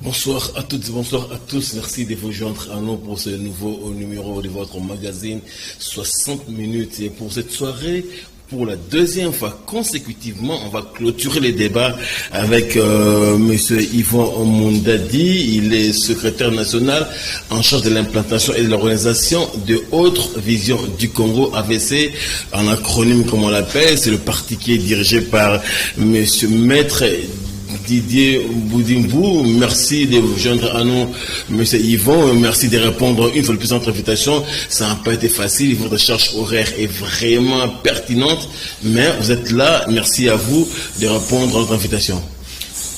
Bonsoir à toutes et bonsoir à tous. Merci de vous joindre à nous pour ce nouveau numéro de votre magazine 60 minutes. Et pour cette soirée, pour la deuxième fois consécutivement, on va clôturer les débats avec Monsieur Yvon Mundadi. Il est secrétaire national en charge de l'implantation et de l'organisation de Autre Vision du Congo, AVC, en acronyme comme on l'appelle. C'est le parti qui est dirigé par Monsieur Maître Didier Boudimbou. Merci de vous joindre à nous, Monsieur Yvon. Merci de répondre une fois de plus à notre invitation. Ça n'a pas été facile. Votre recherche horaire est vraiment pertinente, mais vous êtes là. Merci à vous de répondre à notre invitation.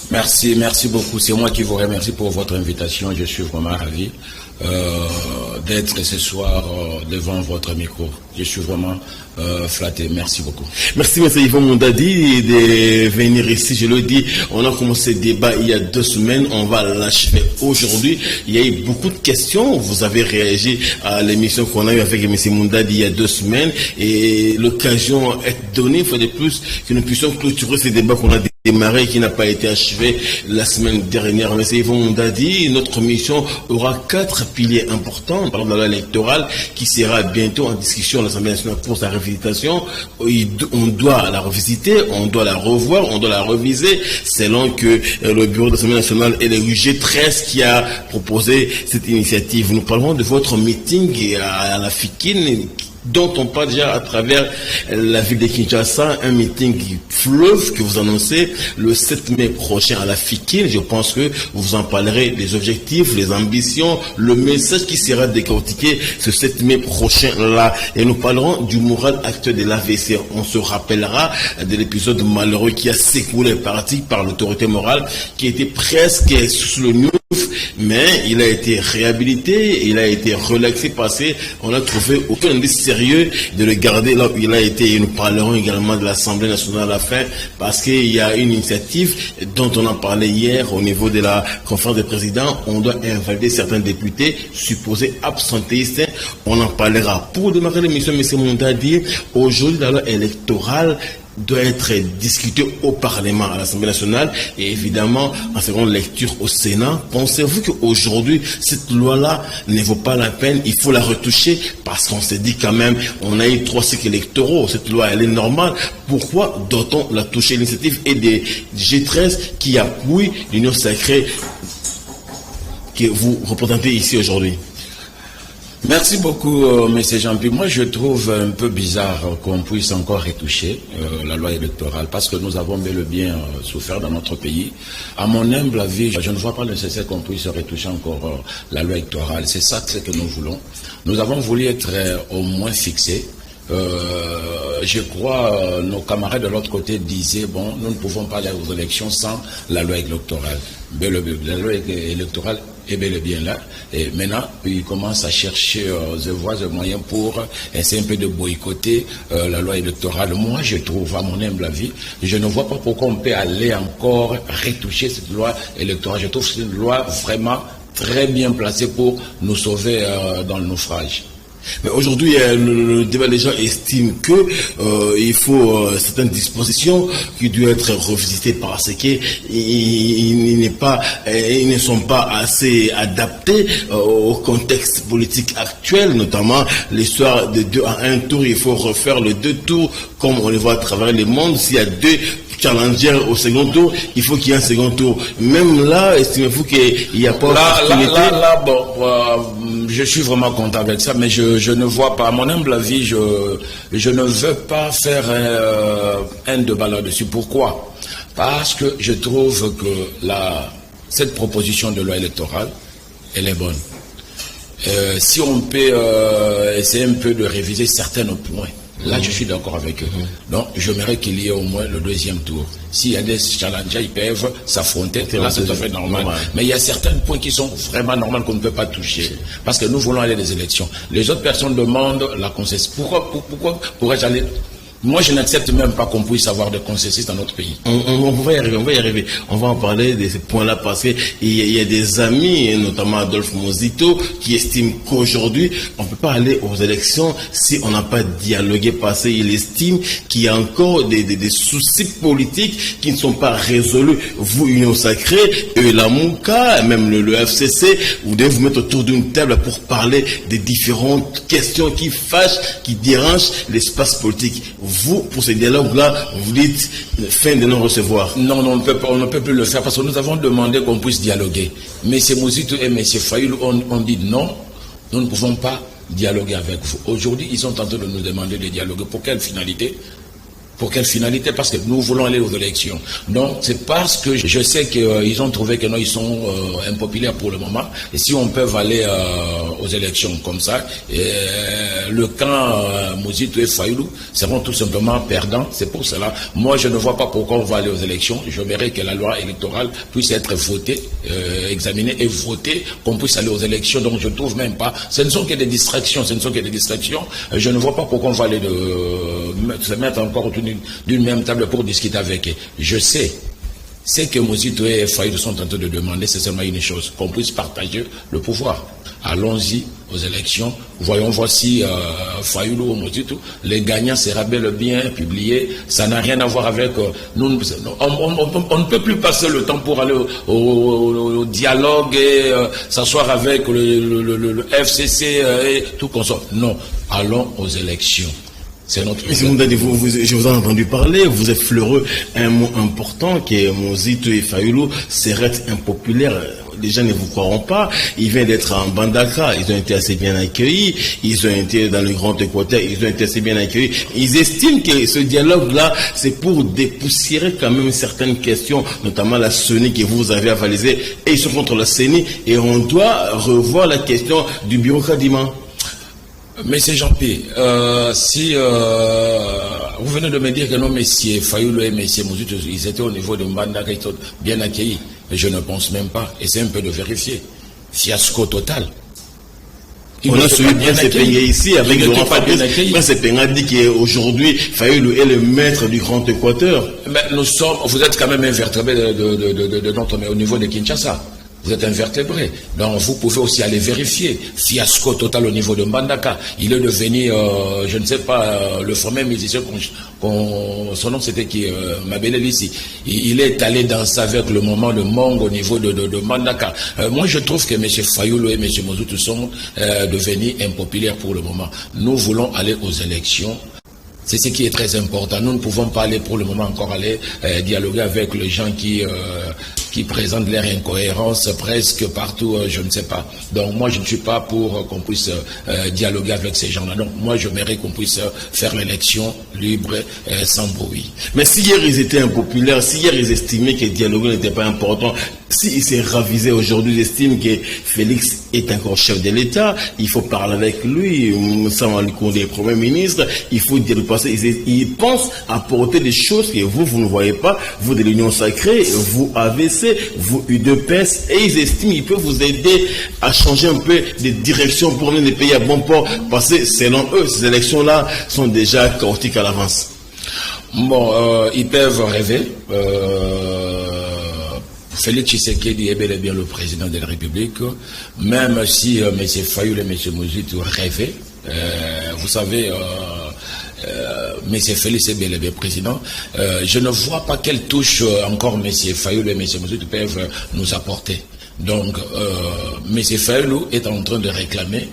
Merci beaucoup. C'est moi qui vous remercie pour votre invitation. Je suis vraiment ravi d'être ce soir devant votre micro. Je suis vraiment flatté. Merci beaucoup. Merci, M. Yvon Mundadi, de venir ici. Je le dis, on a commencé le débat il y a 2 semaines. On va l'achever aujourd'hui. Il y a eu beaucoup de questions. Vous avez réagi à l'émission qu'on a eue avec M. Mundadi il y a 2 semaines. Et l'occasion est donnée, il faut de plus que nous puissions clôturer ce débat qu'on a démarré, qui n'a pas été achevé la semaine dernière. M. Yvon Mundadi, notre mission aura 4 piliers importants dans la loi électorale qui sera bientôt en discussion à l'Assemblée nationale pour sa révision. On doit la revisiter, on doit la revoir, on doit la reviser selon que le bureau de l'Assemblée nationale et le G13 qui a proposé cette initiative. Nous parlerons de votre meeting à la FIKIN, dont on parle déjà à travers la ville de Kinshasa, un meeting fleuve que vous annoncez le 7 mai prochain à la FIKIN. Je pense que vous en parlerez des objectifs, les ambitions, le message qui sera décortiqué ce 7 mai prochain-là. Et nous parlerons du moral actuel de l'AVC. On se rappellera de l'épisode malheureux qui a secoué les partis par l'autorité morale, qui était presque sous le news, mais il a été réhabilité, il a été relaxé, passé. On a trouvé aucun indice sérieux de le garder là où il a été. Et nous parlerons également de l'Assemblée nationale à la fin, parce qu'il y a une initiative dont on en parlait hier au niveau de la conférence des présidents. On doit invalider certains députés supposés absentéistes. On en parlera. Pour démarrer l'émission, M. Mundadi, aujourd'hui la loi électorale doit être discuté au Parlement, à l'Assemblée nationale et évidemment en seconde lecture au Sénat. Pensez-vous qu'aujourd'hui, cette loi-là ne vaut pas la peine, il faut la retoucher parce qu'on s'est dit quand même, on a eu 3 cycles électoraux, cette loi elle est normale, pourquoi doit-on la toucher? L'initiative est des G13 qui appuient l'union sacrée que vous représentez ici aujourd'hui. Merci beaucoup, M. Jean-Pierre. Moi, je trouve un peu bizarre qu'on puisse encore retoucher la loi électorale, parce que nous avons bel et bien souffert dans notre pays. À mon humble avis, je ne vois pas nécessaire qu'on puisse retoucher encore la loi électorale. C'est ça que nous voulons. Nous avons voulu être au moins fixés. Je crois nos camarades de l'autre côté disaient, bon, nous ne pouvons pas aller aux élections sans la loi électorale. La loi électorale est bel et bien là. Et maintenant, ils commencent à chercher des voies et moyens pour essayer un peu de boycotter la loi électorale. Moi, je trouve, à mon humble avis, je ne vois pas pourquoi on peut aller encore retoucher cette loi électorale. Je trouve que c'est une loi vraiment très bien placée pour nous sauver dans le naufrage. Mais aujourd'hui, le débat, les gens estiment que il faut certaines dispositions qui doivent être revisitées parce qu'ils ne sont pas assez adaptés au contexte politique actuel, notamment l'histoire de 2 à 1 tour. Il faut refaire les 2 tours comme on les voit à travers le monde. S'il y a 2 challenger au second tour, il faut qu'il y ait un second tour. Même là, estimez-vous qu'il n'y a pas... Je suis vraiment content avec ça, mais je ne vois pas, à mon humble avis, je ne veux pas faire un débat là-dessus. Pourquoi? Parce que je trouve que cette proposition de loi électorale, elle est bonne. Si on peut essayer un peu de réviser certains points, là, je suis d'accord avec eux. Donc, j'aimerais qu'il y ait au moins le 2e tour. S'il y a des challengers, ils peuvent s'affronter. Là, c'est tout à fait normal. Mais il y a certains points qui sont vraiment normaux qu'on ne peut pas toucher. Parce que nous voulons aller des élections. Les autres personnes demandent la concession. Pourquoi pourrais-je aller Moi, je n'accepte même pas qu'on puisse avoir de consensus dans notre pays. On va y arriver. On va en parler de ces points-là parce qu'il y a des amis, notamment Adolphe Mozito, qui estiment qu'aujourd'hui, on ne peut pas aller aux élections si on n'a pas dialogué parce qu'il estime qu'il y a encore des soucis politiques qui ne sont pas résolus. Vous, Union Sacrée, et la Mouka, même le FCC, vous devez vous mettre autour d'une table pour parler des différentes questions qui fâchent, qui dérangent l'espace politique. Vous, pour ce dialogue-là, vous dites fin de non-recevoir. Non, on ne peut plus le faire parce que nous avons demandé qu'on puisse dialoguer. Mais M. Mozito et M. Fayulu ont dit non, nous ne pouvons pas dialoguer avec vous. Aujourd'hui, ils sont en train de nous demander de dialoguer. Pour quelle finalité? Pour quelle finalité? Parce que nous voulons aller aux élections. Donc, c'est parce que je sais qu'ils ont trouvé que non, ils sont impopulaires pour le moment. Et si on peut aller aux élections comme ça, le camp Mozito et Fayulu seront tout simplement perdants. C'est pour cela. Moi, je ne vois pas pourquoi on va aller aux élections. Je verrais que la loi électorale puisse être votée, examinée et votée, qu'on puisse aller aux élections. Donc, je ne trouve même pas. Ce ne sont que des distractions. Je ne vois pas pourquoi on va aller se mettre encore autour d'une même table pour discuter avec eux. Je sais. C'est que Mozito et Fayulu sont en train de demander, c'est seulement une chose, qu'on puisse partager le pouvoir. Allons-y aux élections. Voyons, voici Fayulu ou Mozito. Les gagnants sera bel et bien publiés. Ça n'a rien à voir avec nous. On ne peut plus passer le temps pour aller au dialogue et s'asseoir avec le FCC et tout comme ça. Non, allons aux élections. C'est notre je vous ai entendu parler, vous effleurez un mot important que Mozito et Fayulu seraient impopulaires. Les gens ne vous croiront pas. Ils viennent d'être en Bandaka, ils ont été assez bien accueillis. Ils ont été dans le Grand Équateur, ils ont été assez bien accueillis. Ils estiment que ce dialogue-là, c'est pour dépoussiérer quand même certaines questions, notamment la CENI que vous avez avalisée. Et ils sont contre la CENI et on doit revoir la question du bureau Kadima. Monsieur Jean-Pierre, si vous venez de me dire que non, messieurs Fayulu et messieurs Mozito, ils étaient au niveau de Mbandaka, ils sont bien accueillis. Mais je ne pense même pas. Et c'est un peu de vérifier. Fiasco total. On a suivi bien Sepenga ici avec Laurent Fabrice. Sepenga dit qu'aujourd'hui, Fayulu est le maître du Grand Équateur. Mais vous êtes quand même invertébré de notre, mais au niveau de Kinshasa. Vous êtes invertébré. Donc vous pouvez aussi aller vérifier. Fiasco total au niveau de Mbandaka. Il est devenu, je ne sais pas, le fameux musicien, son nom c'était qui, Mabele ici. Il est allé danser avec le moment de Mong au niveau de Mbandaka. Moi je trouve que M. Fayulu et M. Mozito sont devenus impopulaires pour le moment. Nous voulons aller aux élections. C'est ce qui est très important. Nous ne pouvons pas aller pour le moment encore aller dialoguer avec les gens qui présentent leur incohérence presque partout, je ne sais pas. Donc moi je ne suis pas pour qu'on puisse dialoguer avec ces gens-là. Donc moi je m'aimerais qu'on puisse faire l'élection libre sans bruit. Mais si hier ils étaient impopulaires, si hier ils estimaient que dialoguer n'était pas important, s'il s'est ravisé aujourd'hui, ils estiment que Félix est encore chef de l'État, il faut parler avec lui, nous sommes en cours des premiers ministres, il faut dire le passé. Ils pensent apporter des choses que vous ne voyez pas, vous de l'Union Sacrée, vous AVC, vous UDPS, et ils estiment qu'ils peuvent vous aider à changer un peu de direction pour mener les pays à bon port, parce que selon eux, ces élections-là sont déjà chaotiques à l'avance. Bon, ils peuvent rêver. Félix Tshisekedi est bel et bien le président de la République, même si M. Fayulu et M. Mozito rêvaient. Vous savez, M. Félix est bel et bien président. Je ne vois pas quelle touche encore M. Fayulu et M. Mozito peuvent nous apporter. Donc, M. Fayulu est en train de réclamer,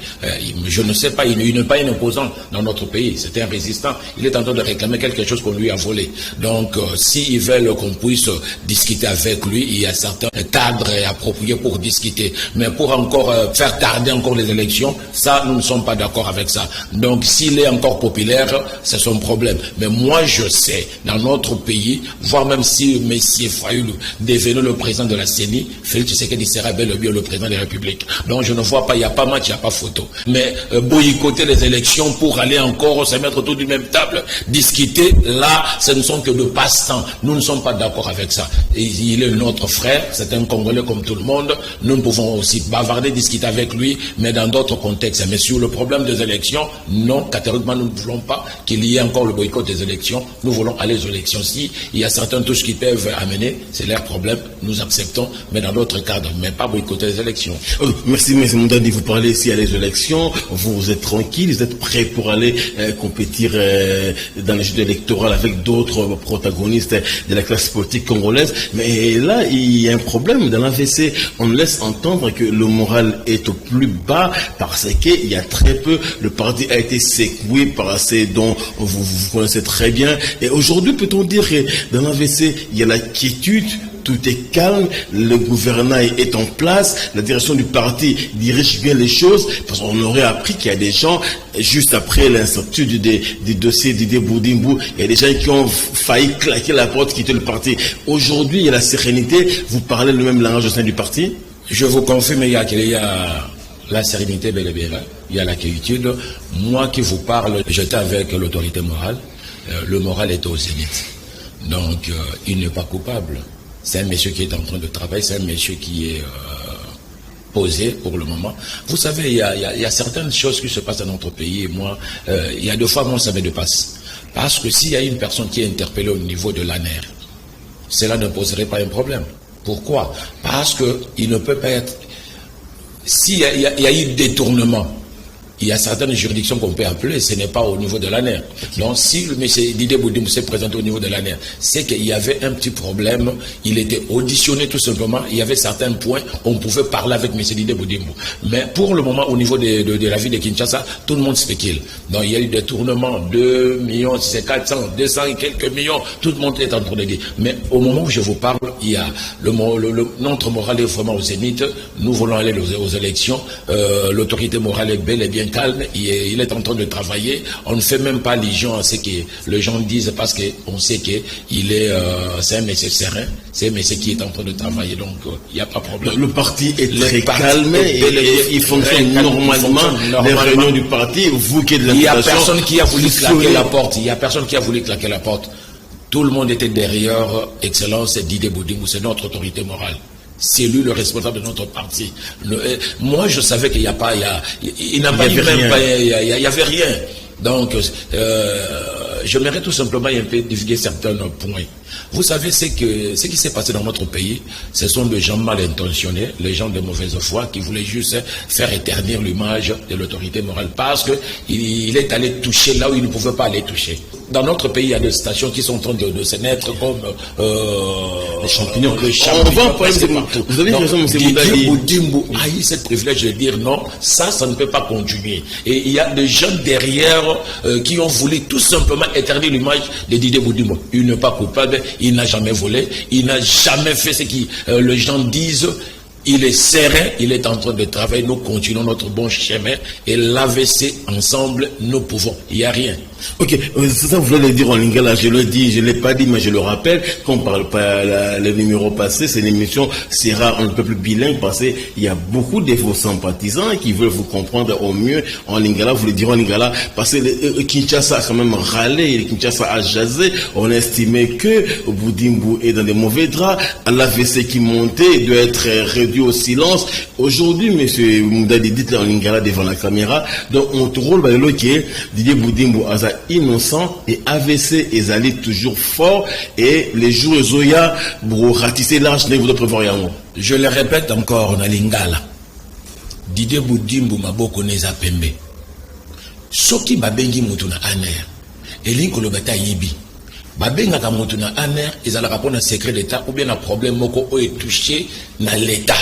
je ne sais pas, il n'est pas un opposant dans notre pays, c'est un résistant, il est en train de réclamer quelque chose qu'on lui a volé. Donc, s'ils veulent qu'on puisse discuter avec lui, il y a certains cadres appropriés pour discuter. Mais pour encore faire tarder encore les élections, ça, nous ne sommes pas d'accord avec ça. Donc, s'il est encore populaire, c'est son problème. Mais moi, je sais, dans notre pays, voire même si M. Fayulu devenait le président de la CENI, Félix Tshisekedi sera bel et bien le président de la République. Donc je ne vois pas, il n'y a pas match, il n'y a pas photo. Mais boycotter les élections pour aller encore se mettre autour d'une même table, discuter, là, ce ne sont que de passe-temps. Nous ne sommes pas d'accord avec ça. Et il est notre frère, c'est un Congolais comme tout le monde. Nous pouvons aussi bavarder, discuter avec lui, mais dans d'autres contextes. Mais sur le problème des élections, non, catégoriquement, nous ne voulons pas qu'il y ait encore le boycott des élections. Nous voulons aller aux élections. Si il y a certaines touches qui peuvent amener, c'est leur problème, nous acceptons, mais dans d'autres cadres, mais pas boycotter les élections. Merci, M. Moundadi, vous parlez ici à les élections, vous êtes tranquille, vous êtes prêt pour aller compétir dans les jeux électoraux avec d'autres protagonistes de la classe politique congolaise, mais là, il y a un problème. Dans l'AVC, on laisse entendre que le moral est au plus bas parce qu'il y a très peu, le parti a été secoué par ces dont vous connaissez très bien, et aujourd'hui, peut-on dire que dans l'AVC, il y a la quiétude, tout est calme, le gouvernail est en place, la direction du parti dirige bien les choses, parce qu'on aurait appris qu'il y a des gens, juste après l'incertitude des dossiers d'Idé Boudimbo, il y a des gens qui ont failli claquer la porte, quitter le parti. Aujourd'hui, il y a la sérénité, vous parlez le même langage au sein du parti? Je vous confirme, il y a la sérénité, bel et bien, il y a la quiétude. Moi qui vous parle, j'étais avec l'autorité morale, le moral est au zénith. Donc, il n'est pas coupable. C'est un monsieur qui est en train de travailler, c'est un monsieur qui est posé pour le moment. Vous savez, il y a certaines choses qui se passent dans notre pays, et moi, il y a 2 fois, moi, ça me dépasse. Parce que s'il y a une personne qui est interpellée au niveau de l'ANER, cela ne poserait pas un problème. Pourquoi? Parce qu'il ne peut pas être... S'il y a eu détournement, il y a certaines juridictions qu'on peut appeler, ce n'est pas au niveau de l'ANER. Donc si le monsieur Didier Boudimbo s'est présenté au niveau de l'ANER, c'est qu'il y avait un petit problème, il était auditionné tout simplement, il y avait certains points, on pouvait parler avec monsieur Didier Boudimbo. Mais pour le moment, au niveau de la ville de Kinshasa, tout le monde spécule. Donc il y a eu des tournements, 2 millions, c'est 400, 200 et quelques millions, tout le monde est en train de dire. Mais au moment où je vous parle, il y a notre morale est vraiment au zénith, nous voulons aller aux élections, l'autorité morale est bel et bien calme, il est en train de travailler. On ne fait même pas allusion à ce que les gens disent parce qu'on sait qu'il est, c'est un monsieur serein, c'est un monsieur qui est en train de travailler, donc il n'y a pas de problème. Le parti est très calme et il fonctionne normalement. Les réunions du parti, vous qui êtes de la il n'y a personne qui a voulu claquer la porte. Il n'y a personne qui a voulu claquer la porte. Tout le monde était derrière Excellence Didier Boudimbo, c'est notre autorité morale. C'est lui le responsable de notre parti. Moi, je savais qu'il n'y a pas, il n'a pas eu même pas, il n'y avait rien. Donc, j'aimerais tout simplement un peu divulguer certains points. Vous savez, ce qui s'est passé dans notre pays, ce sont des gens mal intentionnés, les gens de mauvaise foi qui voulaient juste faire éternir l'image de l'autorité morale parce qu'il est allé toucher là où il ne pouvait pas aller toucher. Dans notre pays, il y a des stations qui sont en train de se naître comme les champignons. On va vous avez raison, M. Moundadi. Boudimbo a eu ce privilège de dire non, ça ne peut pas continuer. Et il y a des gens derrière qui ont voulu tout simplement éternir l'image de Didier Boudimbo. Il n'est pas coupable, il n'a jamais volé, il n'a jamais fait ce que les gens disent. Il est serein, il est en train de travailler, nous continuons notre bon chemin et l'AVC ensemble, nous pouvons. Il n'y a rien. Ok, c'est ça, vous voulez le dire en lingala, je le dis, je ne l'ai pas dit, mais je le rappelle, qu'on ne parle pas le numéro passé, c'est une émission sera un peu plus bilingue parce qu'il y a beaucoup de vos sympathisants qui veulent vous comprendre au mieux en lingala, vous le direz en lingala, parce que Kinshasa a quand même râlé, Kinshasa a jasé, on a estimé que Boudimbo est dans des mauvais draps, l'AVC qui montait doit être réduit au silence. Aujourd'hui, M. Moundadi dit en lingala devant la caméra, donc on te rôle le qui est Didier Boudimbo Aza innocent et AVC est allé toujours fort et les jours Zoya pour ratisser large ne vous prévoir rien. Je le répète encore na lingala. Didier Boudimbo maboko neza pembe. Soki babengi mutu na aner. Elinko lobata yibi. Babenga ka mutu na aner ezalaka pona secret d'état ou bien un problème moko o est touché na l'état.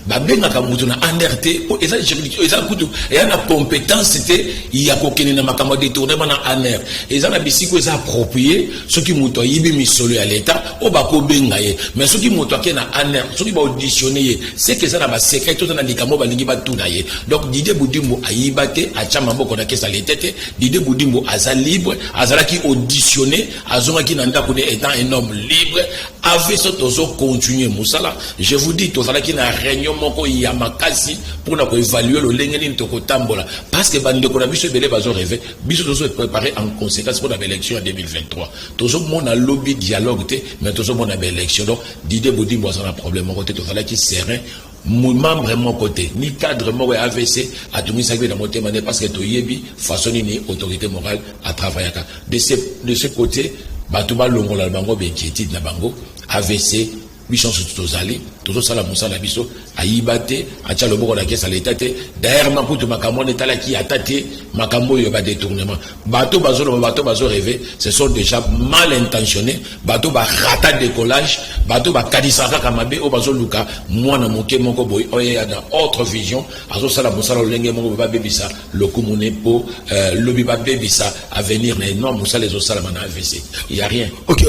Babenga ka mutu na anerté o eza juridiction eza kutu et na compétence té ya kokene na makambo détournement na aner eza na bisiko eza approprié soki mutu yibi misolo ya l'état o ba ko benga ye mais soki mutu akena aner soki ba auditionner ye c'est que ça na ba secret tout na likamo ba lingi ba tuna ye. Donc Didier Boudimbo ayibate acha maboko na kesa letete. Didier Boudimbo aza libre azala ki auditionner azonga ki nanda ko étant un homme libre avait ce tozo continuer musala. Je vous dis tozala ki na réunion moko yamakasi pour na évaluer le lengeni toko tambola parce que bande ko na biso belé bazo rêver biso tozo préparer en conséquence pour la élection en 2023 tozo mona lobby dialogue té mais tozo mona élection donc Didier Boudimbo ça un problème côté to fallait qu'il serein membre mon côté ni cadre mo AVC a tout mis ça dans mon thème parce que to yebi façon ni autorité morale à travailler de ce côté batuba longola bango be inquiétude na bango AVC biso tozali tozo sala musala biso ayibate acha loboko na kesa l'état té d'ailleurs makutu makambo netala ki atate makambo yo ba détournement bato bazo rêver ce sont déjà mal intentionnés bato ba rata décollage bato ba kadisaka kamabe o bazo luka mwana moke moko boy oya dans autre vision azo sala musala lenge moko ba bebisa lokumune po lobi ba bebisa avenir na non musala les sala mana AVC il y a rien. OK,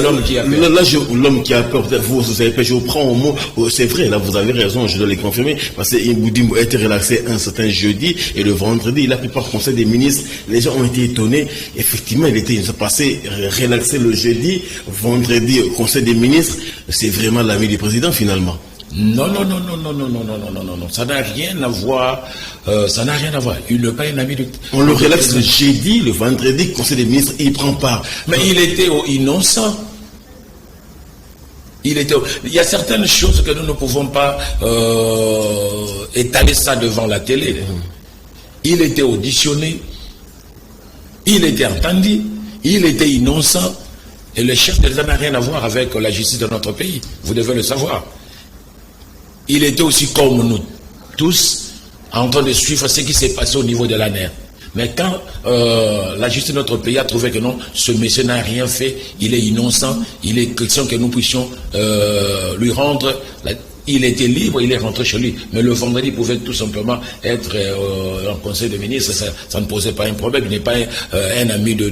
l'homme qui a peur. Là l'homme qui a peur, vous savez pas, je vous prends au mot, c'est vrai, là vous avez raison, je dois les confirmer parce que Boudimbo a été relaxé un certain jeudi et le vendredi il a pris par conseil des ministres, les gens ont été étonnés, effectivement il s'est passé relaxé le jeudi, vendredi conseil des ministres, c'est vraiment l'ami du président finalement. Non, ça n'a rien à voir. Il n'est pas un ami de... On le relaxe le jeudi, le vendredi, conseil des ministres, il prend part. Mais il était innocent. Il y a certaines choses que nous ne pouvons pas étaler ça devant la télé. Il était auditionné, il était entendu, il était innocent. Et le chef de l'État n'a rien à voir avec la justice de notre pays. Vous devez le savoir. Il était aussi comme nous tous en train de suivre ce qui s'est passé au niveau de la NER. Mais quand la justice de notre pays a trouvé que non, ce monsieur n'a rien fait, il est innocent, il est question que nous puissions lui rendre... Il était libre, il est rentré chez lui. Mais le vendredi, il pouvait tout simplement être en conseil de ministre. Ça ne posait pas un problème. Il n'est pas un ami de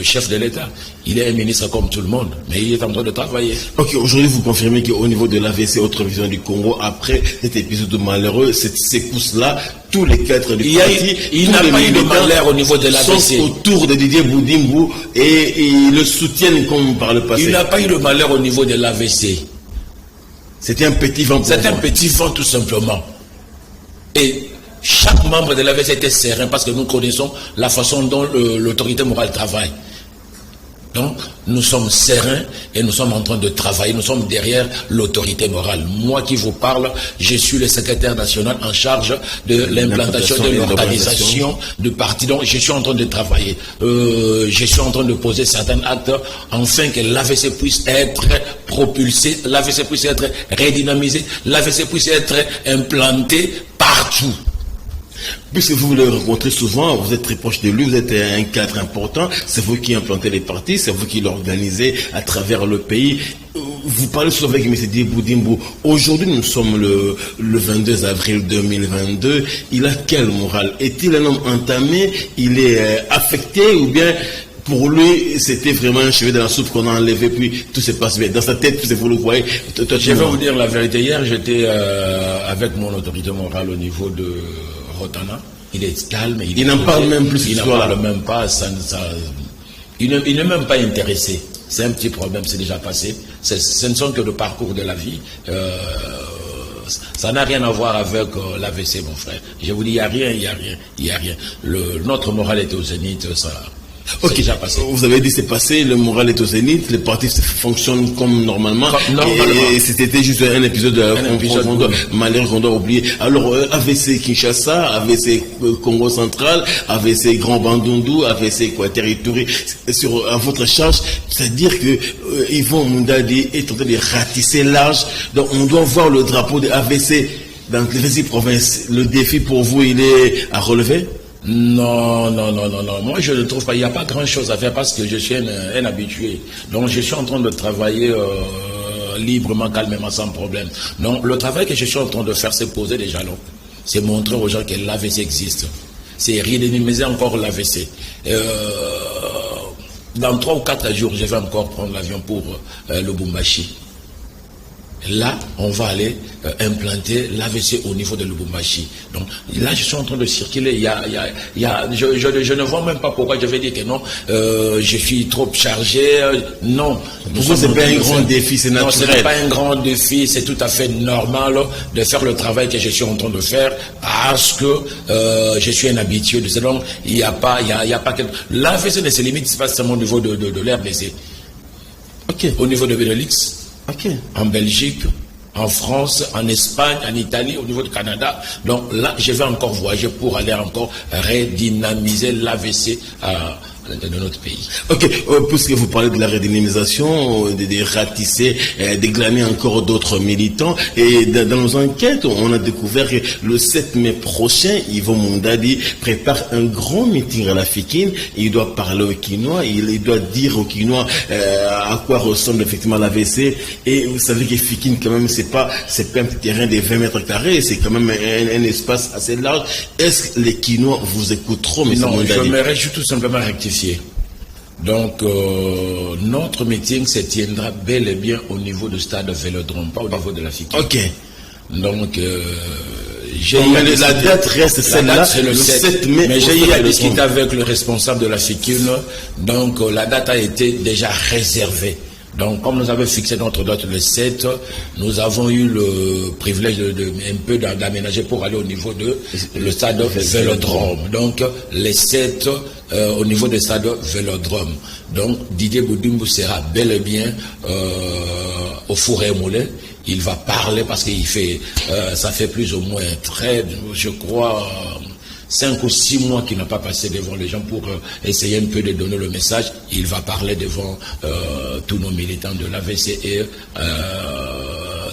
chef de l'État. Il est un ministre comme tout le monde. Mais il est en train de travailler. Ok, aujourd'hui, vous confirmez qu'au niveau de l'AVC, autre vision du Congo, après cet épisode malheureux, cette secousse-là, tous les cadres du parti... Il n'a pas eu de malheur au niveau de l'AVC. Autour de Didier Boudimbo et ils le soutiennent comme par le passé. Il n'a pas eu de malheur au niveau de l'AVC. C'était un petit vent. C'était un petit vent tout simplement. Et chaque membre de l'AVC était serein parce que nous connaissons la façon dont l'autorité morale travaille. Donc, nous sommes sereins et nous sommes en train de travailler. Nous sommes derrière l'autorité morale. Moi qui vous parle, je suis le secrétaire national en charge de l'implantation de l'organisation du parti. Donc, je suis en train de travailler. Je suis en train de poser certains actes afin que l'AVC puisse être propulsé, l'AVC puisse être redynamisé, l'AVC puisse être implanté partout. Puisque vous le rencontrez souvent, vous êtes très proche de lui, vous êtes un cadre important, c'est vous qui implantez les partis, c'est vous qui l'organisez à travers le pays. Vous parlez souvent avec M. Didier Boudimbo. Aujourd'hui, nous sommes le 22 avril 2022. Il a quelle morale? Est-il un homme entamé? Il est affecté ou bien... Pour lui, c'était vraiment un cheveu dans la soupe qu'on a enlevé, puis tout se passe bien. Dans sa tête, vous le voyez. Je vais vous dire la vérité. Hier, j'étais avec mon autorité morale au niveau de Rotana. Il est calme. Il n'en parle même plus. Il n'en parle même pas. Il n'est même pas intéressé. C'est un petit problème, c'est déjà passé. Ce ne sont que le parcours de la vie. Ça n'a rien à voir avec l'AVC, mon frère. Je vous dis, il n'y a rien. Notre morale était au zénith, ça... Ok, déjà passé. Vous avez dit c'est passé, le moral est au zénith, les partis fonctionnent comme normalement. Et c'était juste un épisode malheureux qu'on doit oublier. Alors AVC Kinshasa, AVC Congo central, AVC Grand Bandundu, AVC Territoire à votre charge, c'est-à-dire que Yvon Mundadi est en train de ratisser large. Donc on doit voir le drapeau de AVC dans les provinces. Le défi pour vous, il est à relever? Non. Moi, je ne trouve pas. Il n'y a pas grand-chose à faire parce que je suis un habitué. Donc, je suis en train de travailler librement, calmement, sans problème. Donc, le travail que je suis en train de faire, c'est poser des jalons. C'est montrer aux gens que l'AVC existe. C'est redynamiser encore l'AVC. Dans 3 ou 4 jours, je vais encore prendre l'avion pour Lubumbashi. Là, on va aller implanter l'AVC au niveau de Lubumbashi. Donc là, je suis en train de circuler. Je ne vois même pas pourquoi je vais dire que non, je suis trop chargé. Non. Pour vous, ce n'est pas un grand défi, c'est naturel. Non, ce n'est pas un grand défi, c'est tout à fait normal de faire le travail que je suis en train de faire parce que je suis un habitué de ça. Donc, il n'y a pas l'AVC ne se limite pas seulement au niveau de l'RDC. Okay. Au niveau de Benelux. Okay. En Belgique, en France, en Espagne, en Italie, au niveau du Canada. Donc là, je vais encore voyager pour aller encore redynamiser l'AVC de notre pays. Ok, puisque vous parlez de la redynamisation, de ratisser, de glaner encore d'autres militants, et dans nos enquêtes, on a découvert que le 7 mai prochain, Yvon Mondadi prépare un grand meeting à la Fikine. Il doit parler aux Kinois, il doit dire aux Kinois à quoi ressemble effectivement l'AVC. Et vous savez que Fikine, quand même, c'est pas un petit terrain de 20 mètres carrés, c'est quand même un espace assez large. Est-ce que les Kinois vous écouteront, M. Mondadi? Non, je me réjouis tout simplement rectifier. Donc, notre meeting se tiendra bel et bien au niveau du stade Vélodrome, pas au niveau de la Fikine. Ok. Donc, la date reste celle-là, c'est le 7 mai. Mais j'ai eu à discuter avec le responsable de la Fikine. Donc, la date a été déjà réservée. Donc, comme nous avons fixé notre date le 7, nous avons eu le privilège un peu d'aménager pour aller au niveau de le stade Vélodrome. Donc, les 7 au niveau du stade Vélodrome. Donc, Didier Boudimbo sera bel et bien au four et moulin. Il va parler parce qu'il fait, ça fait plus ou moins je crois, 5 ou 6 mois qu'il n'a pas passé devant les gens pour essayer un peu de donner le message. Il va parler devant tous nos militants de l'AVC et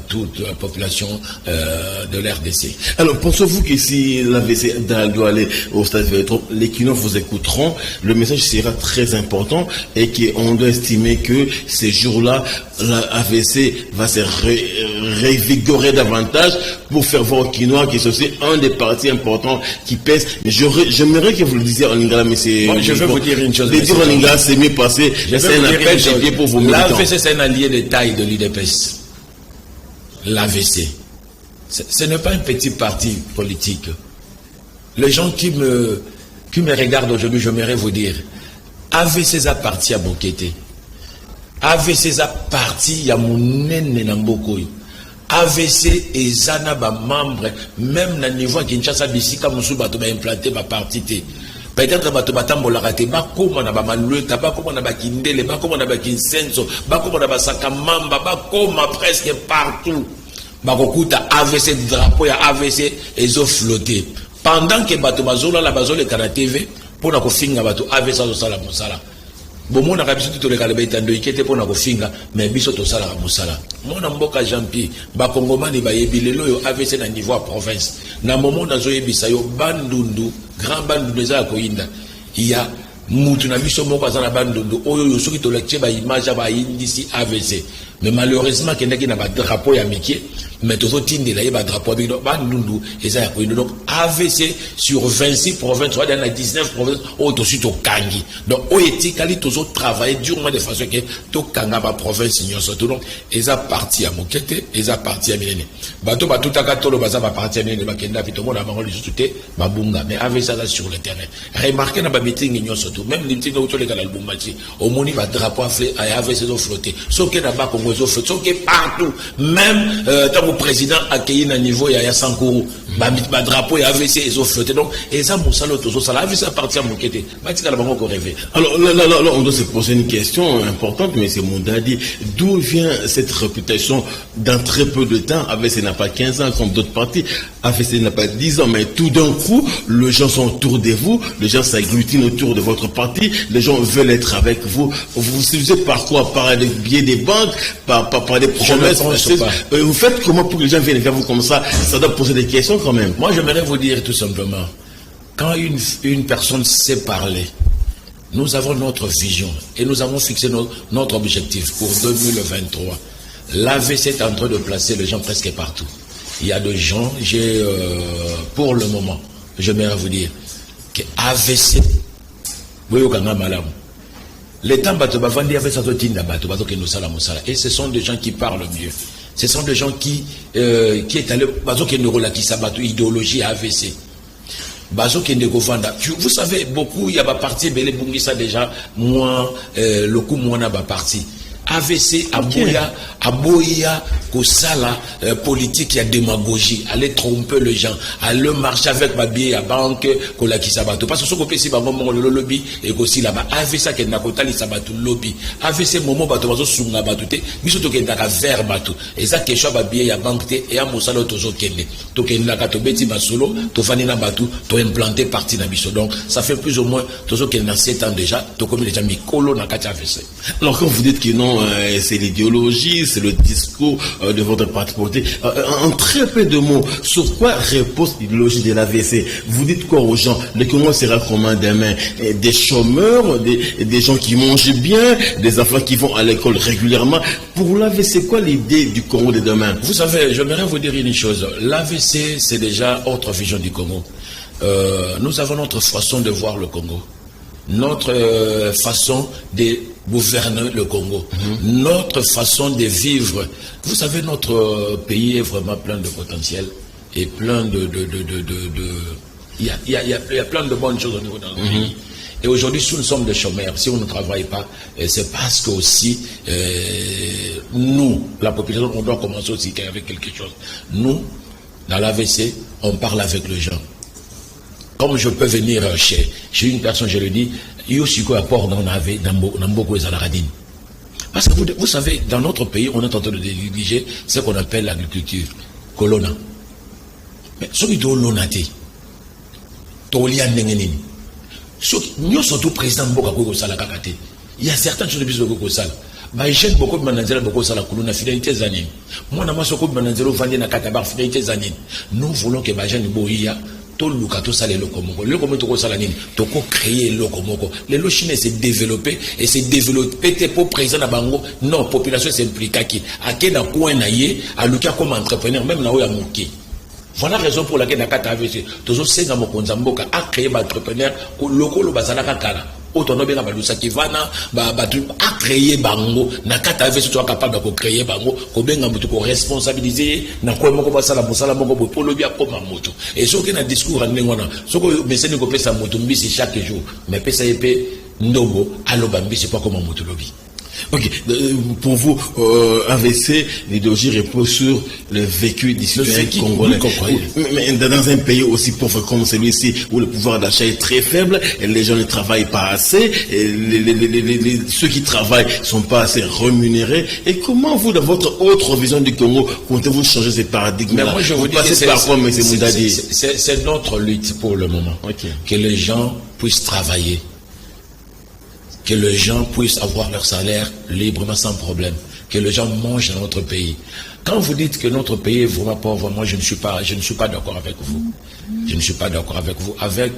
toute la population de l'RDC. Alors, pensez-vous que si l'AVC doit aller au stade Vélodrome, les Kinois vous écouteront, le message sera très important et qu'on doit estimer que ces jours-là, l'AVC va se révigorer davantage pour faire voir aux Kinois que c'est aussi un des partis importants qui pèse. Mais j'aimerais que vous le disiez en lingala, mais c'est... Bon, je vais vous dire une chose. De dire en lingala, c'est mieux passé. C'est un appel pour vos militants. L'AVC, c'est un allié de taille de l'UDPS. L'AVC. Ce n'est pas un petit parti politique. Les gens qui me regardent aujourd'hui, j'aimerais vous dire, AVC appartient à Bokete. AVC appartient à Mounene Nambokoy. AVC et Zana ba membre, même na niveau Kinshasa bisika musu bato ba implanté ba parti te. Peut-être bato batambola raté ba koma na ba malueta ba koma na ba kindele ba koma na ba kinsenso ba koma na ba sakamamba ba koma presque partout. Ba kokuta AVC drapeau ya AVC ezo flotter. Pendant que bato bazola la bazole kana TV pour na ko finga bato AVC zo sala mosala. Bon, on a réussi tout le cas de Bétando, qui était pour nous finga, mais biso to sala musala. Mon amboka Jean-Pierre, ba Congomani ba yebilelo yo AVC na niveau province. Na moment na zo yebisa yo bandundu, grand bandundu za ko inda. Il y a mutu na biso moko za na bandundu, oyo yo soki to lecture ba image ba indisi AVC. Mais malheureusement qu'il n'a pas de drapeau à Mickey, mais tout le monde a un drapeau avec Bandundu et ça a donc AVC sur 26 provinces, soit dans les 19 provinces, au-dessus de Kangi. Donc, au éthique, tous autres travaillent durement de façon que tout Kanga ma province, surtout donc, et ça parti à Mokete, et ça parti à Milene. Bateau, tout à Katolo, ça va partir à Milene, Bakenda, puis tout le monde a marre de soutenir, Babunga, mais AVC là sur le terrain. Remarquez dans ma meeting, surtout, même les meetings autour de l'Albumbachi, au moins, il va drapeau à AVC flotter. Sauf que là-bas, partout, même tant que président a accueilli un niveau, il y a 100 euros, ma drapeau, il y a AVC, ils ont flotté. Donc, et ça, mon salaud, tout ça, AVC appartient à mon quête. Alors, là, on doit se poser une question importante, mais c'est Mondadi. D'où vient cette réputation dans très peu de temps? AVC n'a pas 15 ans comme d'autres partis, AVC n'a pas 10 ans, mais tout d'un coup, les gens sont autour de vous, les gens s'agglutinent autour de votre parti, les gens veulent être avec vous. Vous séduisez par quoi? Par des billets des banques, par des promesses. Vous faites comment pour que les gens viennent vers vous comme ça? Ça doit poser des questions quand même. Moi, j'aimerais vous dire tout simplement, quand une personne sait parler, nous avons notre vision et nous avons fixé notre objectif pour 2023. L'AVC est en train de placer les gens presque partout. Il y a des gens, pour le moment, j'aimerais vous dire que AVC, les temps bato bavandi avec sa totinda bato bato que nous sala musala, et ce sont des gens qui parlent mieux. Ce sont des gens qui est allé, qui ne relaki sabatu idéologie AVC. Vous savez, beaucoup, il y a pas parti, mais les Bungisa déjà, moi, le coup, moi, n'a pas parti. AVC, Aboya, Kosala, politique, il y a démagogie, aller tromper les gens, aller marcher avec ma billet à banque, Kolaki Sabato. Parce que ce qu'on peut ici, le lobby, et aussi là-bas, AVC, qui est Nakotali Sabato, lobby. AVC, moment, bateau, bateau, sunga, bateau, biso, qui est Naka vert, bateau. Et ça, quelque chose, ma billet à banque, et à Moussalo, tozo, kende. Token, Nakato, beti, basolo, tofanina, bateau, to implanté parti na biso. Donc, ça fait plus ou moins, tozo, qui est dans 7 ans déjà, to comme déjà, Mikolo, Nakati AVC. Alors, quand vous dites que non, c'est l'idéologie, c'est le discours de votre parti politique. En très peu de mots, sur quoi repose l'idéologie de l'AVC? Vous dites quoi aux gens? Le Congo sera comment demain? Des chômeurs, des gens qui mangent bien, des enfants qui vont à l'école régulièrement. Pour l'AVC, quoi l'idée du Congo de demain? Vous savez, j'aimerais vous dire une chose. L'AVC, c'est déjà autre vision du Congo. Nous avons notre façon de voir le Congo. Notre façon de gouverner le Congo, notre façon de vivre. Vous savez, notre pays est vraiment plein de potentiel et plein il y a plein de bonnes choses au niveau de notre pays. Et aujourd'hui, si nous sommes des chômeurs, si on ne travaille pas, c'est parce que aussi, nous, la population, on doit commencer aussi avec quelque chose. Nous, dans l'AVC, on parle avec les gens. Comme je peux venir chez une personne, je lui dis, parce que vous savez, dans notre pays, on est en train de négliger ce qu'on appelle l'agriculture. Colonna. Mais ce qui est l'onate, nous sommes tous présidents de il y a certaines choses qui sont beaucoup. J'ai beaucoup de managers, beaucoup de la finalité zanine. Moi, nous voulons que les gens tout le cas, tout ça, les locaux, le comment tout ça, tout créer le locaux. Les lochines s'est développé et s'est développé pour président à Bango. Non, population s'implique qui à quel point naïe à Lucas comme entrepreneur, même là où il y a Mouki. Voilà la raison pour laquelle Nakata AVC, toujours c'est dans mon konzamboka a créé un entrepreneur locaux le bazalaka kala. Autant bien balusa qui va a créé bango Nakata AVC soit capable de créer bango ko benga mutu ko responsabiliser na ko moko basala musala moko pour le bien comme moto. Et ce qui est un discours en ngona, ce que mais c'est ne ko pesa moto mbisi chaque jour, mais pesa épée ndobo aloba mbisi pas comme moto lobby. Ok, pour vous, AVC, l'idéologie repose sur le vécu des citoyens congolais. Mais dans un pays aussi pauvre comme celui-ci, où le pouvoir d'achat est très faible, et les gens ne travaillent pas assez, et ceux qui travaillent ne sont pas assez rémunérés. Et comment vous, dans votre autre vision du Congo, comptez-vous changer ces paradigmes-là? Moi, je vous dis que c'est notre lutte pour le moment. Okay. Que les gens puissent travailler. Que les gens puissent avoir leur salaire librement sans problème, que les gens mangent dans notre pays. Quand vous dites que notre pays est vraiment pauvre, moi je ne suis pas d'accord avec vous. Je ne suis pas d'accord avec vous. Avec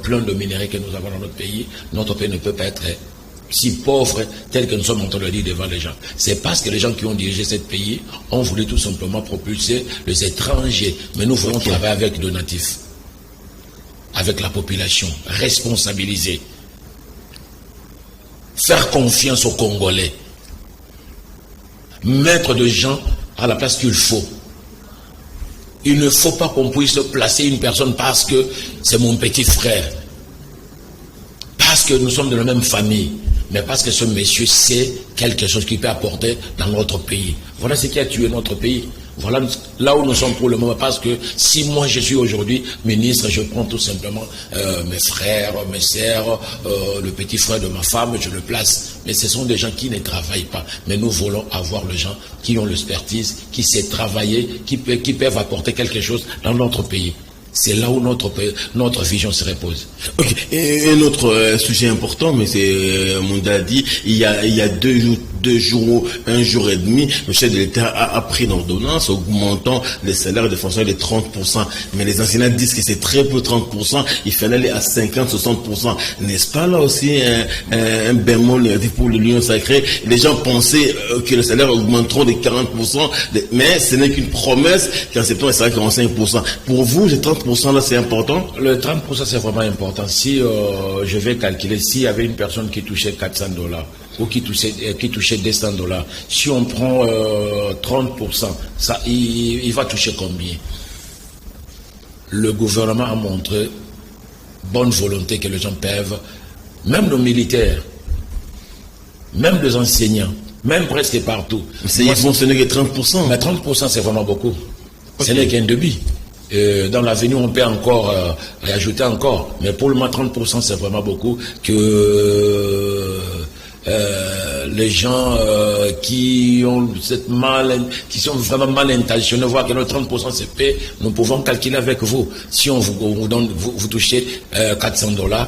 plein de minéraux que nous avons dans notre pays ne peut pas être si pauvre tel que nous sommes en train de le dire devant les gens. C'est parce que les gens qui ont dirigé ce pays ont voulu tout simplement propulser les étrangers. Mais nous voulons travailler avec les natifs, avec la population, responsabiliser. Faire confiance aux Congolais. Mettre des gens à la place qu'il faut. Il ne faut pas qu'on puisse placer une personne parce que c'est mon petit frère. Parce que nous sommes de la même famille. Mais parce que ce monsieur sait quelque chose qu'il peut apporter dans notre pays. Voilà ce qui a tué notre pays. Voilà là où nous sommes pour le moment, parce que si moi je suis aujourd'hui ministre, je prends tout simplement mes frères, mes sœurs, le petit frère de ma femme, je le place. Mais ce sont des gens qui ne travaillent pas. Mais nous voulons avoir les gens qui ont l'expertise, qui savent travailler, qui peuvent apporter quelque chose dans notre pays. C'est là où notre vision se repose. Okay. Et un autre sujet important, mais c'est Munda dit, il y a 2 jours, 1 jour et demi, le chef de l'État a pris une ordonnance augmentant les salaires des fonctionnaires de 30%. Mais les enseignants disent que c'est très peu 30%, il fallait aller à 50-60%. N'est-ce pas là aussi un bémol négatif pour l'Union sacrée? Les gens pensaient que les salaires augmenteront de 40%, mais ce n'est qu'une promesse qu'en septembre, il sera 45%. Pour vous, j'ai 30% 30% là, c'est important. Le 30% c'est vraiment important. Si je vais calculer, s'il y avait une personne qui touchait $400 ou qui touchait $200, si on prend 30%, ça, il va toucher combien? Le gouvernement a montré bonne volonté que les gens peuvent, même nos militaires, même les enseignants, même presque partout. Ils vont ce n'est que 30%. Mais 30% c'est vraiment beaucoup. Okay. Ce n'est qu'un débit. Dans l'avenir, on peut encore rajouter encore. Mais pour le moment, 30% c'est vraiment beaucoup que les gens qui sont vraiment mal intentionnés, voient que le 30% c'est payé, nous pouvons calculer avec vous. Si on vous touchez $400,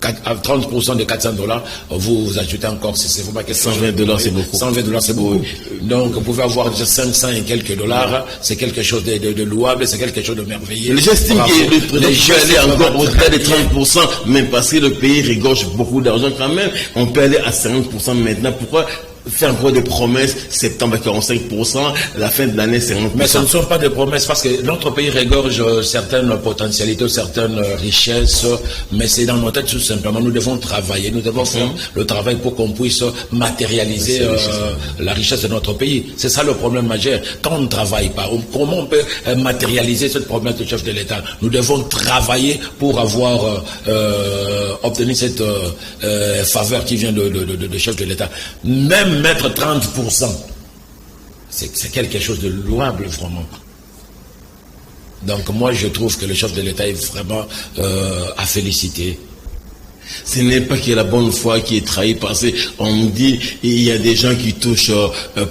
30% de $400, vous ajoutez encore, c'est vraiment que $120, c'est beaucoup. $120, c'est beaucoup. Donc, vous pouvez avoir 500 et quelques dollars, c'est quelque chose de louable, c'est quelque chose de merveilleux. J'estime que le président peut aller encore au-delà des 30%, même parce que le pays regorge beaucoup d'argent quand même. On peut aller à 50% maintenant. Pourquoi faire encore des promesses, septembre 45%, la fin de l'année 50%. Mais ce ne sont pas des promesses parce que notre pays regorge certaines potentialités, certaines richesses, mais c'est dans nos têtes tout simplement. Nous devons travailler, nous devons faire le travail pour qu'on puisse matérialiser la richesse de notre pays. C'est ça le problème majeur. Quand on ne travaille pas, comment on peut matérialiser cette promesse du chef de l'État? Nous devons travailler pour avoir obtenu cette faveur qui vient de chef de l'État. Même mettre 30%, c'est quelque chose de louable vraiment. Donc moi je trouve que le chef de l'État est vraiment à féliciter. Ce n'est pas que la bonne foi qui est trahie parce qu'on me dit il y a des gens qui touchent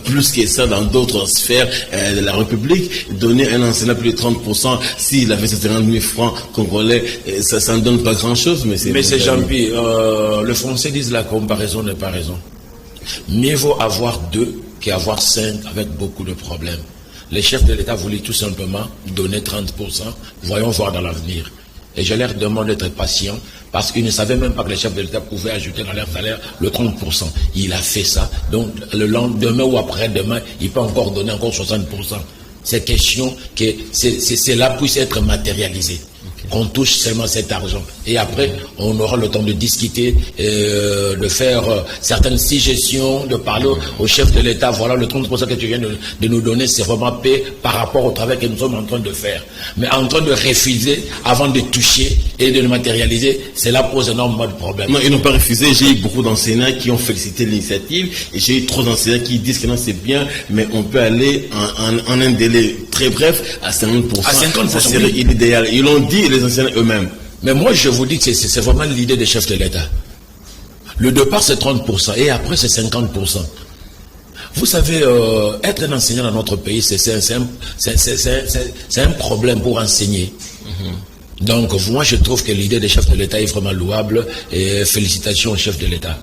plus que ça dans d'autres sphères de la République. Donner un enseignant plus de 30%, s'il avait 70 000 francs congolais, ça ne donne pas grand-chose. Mais c'est Jean-Pierre, le français dit la comparaison n'est pas raison. Mieux vaut avoir 2 qu'avoir 5 avec beaucoup de problèmes. Les chefs de l'État voulaient tout simplement donner 30%. Voyons voir dans l'avenir. Et je leur demande d'être patients parce qu'ils ne savaient même pas que les chefs de l'État pouvaient ajouter dans leur salaire le 30%. Il a fait ça. Donc le lendemain ou après-demain, il peut encore donner encore 60%. C'est question que cela puisse être matérialisé. Qu'on touche seulement cet argent. Et après, on aura le temps de discuter, de faire certaines suggestions, de parler au chef de l'État. Voilà, le 30% que tu viens de nous donner, c'est vraiment payé par rapport au travail que nous sommes en train de faire. Mais en train de refuser avant de toucher et de le matérialiser, cela pose énormément de problèmes. Non, ils n'ont pas refusé. J'ai eu beaucoup d'enseignants qui ont félicité l'initiative. Et j'ai eu 3 enseignants qui disent que non, c'est bien, mais on peut aller en un délai très bref à 50%. À 50%, ça serait l'idéal. Ils l'ont dit, les enseignants eux-mêmes. Mais moi, je vous dis que c'est vraiment l'idée des chefs de l'État. Le départ, c'est 30% et après, c'est 50%. Vous savez, être un enseignant dans notre pays, c'est un problème pour enseigner. Donc, moi, je trouve que l'idée des chefs de l'État est vraiment louable et félicitations aux chefs de l'État.